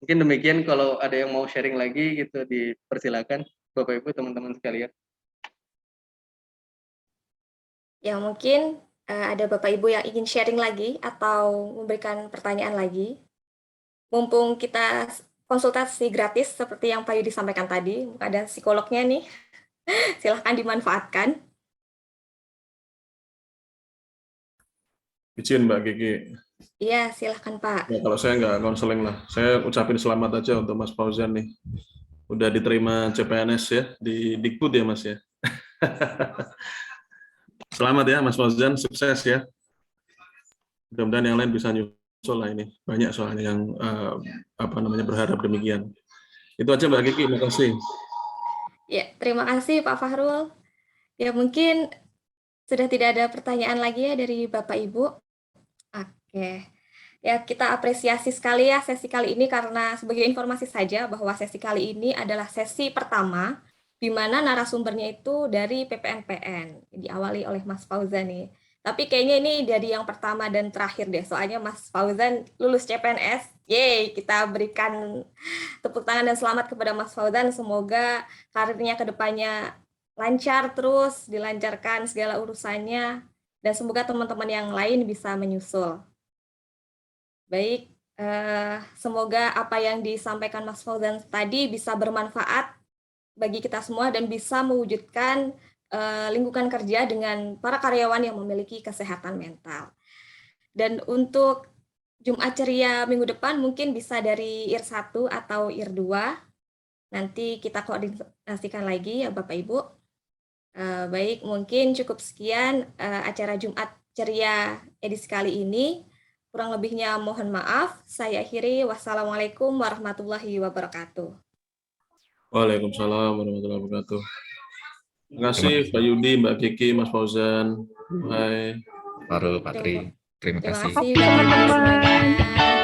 Mungkin demikian, kalau ada yang mau sharing lagi gitu dipersilakan Bapak Ibu teman-teman sekalian. Ya mungkin ada Bapak Ibu yang ingin sharing lagi atau memberikan pertanyaan lagi. Mumpung kita konsultasi gratis seperti yang Pak Yudi sampaikan tadi, ada psikolognya nih, silahkan dimanfaatkan. Izin Mbak Kiki. Iya, silahkan Pak. Ya, kalau saya nggak konseling lah, saya ucapin selamat aja untuk Mas Fauzan nih. Udah diterima CPNS ya, di Dikbud ya Mas ya. Selamat ya Mas Fauzan, sukses ya. Mudah-mudahan yang lain bisa nyusul lah ini. Banyak soalnya yang berharap demikian. Itu aja Mbak Kiki, terima kasih. Ya, terima kasih Pak Fahrul. Ya mungkin sudah tidak ada pertanyaan lagi ya dari Bapak Ibu. Oke. Ya, kita apresiasi sekali ya sesi kali ini, karena sebagai informasi saja bahwa sesi kali ini adalah sesi pertama di mana narasumbernya itu dari PPNPN, diawali oleh Mas Fauzan nih. Tapi kayaknya ini dari yang pertama dan terakhir deh, soalnya Mas Fauzan lulus CPNS. Yeay, kita berikan tepuk tangan dan selamat kepada Mas Fauzan. Semoga karirnya ke depannya lancar terus, dilancarkan segala urusannya, dan semoga teman-teman yang lain bisa menyusul. Baik, semoga apa yang disampaikan Mas Fauzan tadi bisa bermanfaat bagi kita semua dan bisa mewujudkan lingkungan kerja dengan para karyawan yang memiliki kesehatan mental. Dan untuk Jumat Ceria minggu depan mungkin bisa dari IR 1 atau IR 2. Nanti kita koordinasikan lagi ya Bapak Ibu. Baik, mungkin cukup sekian acara Jumat Ceria edisi kali ini. Kurang lebihnya mohon maaf. Saya akhiri. Wassalamualaikum warahmatullahi wabarakatuh. Waalaikumsalam warahmatullahi wabarakatuh. Terima kasih Pak Yudi, Mbak Kiki, Mas Fauzan. Bye. Baru Pak Tri. Terima Terima kasih. kasih teman-teman.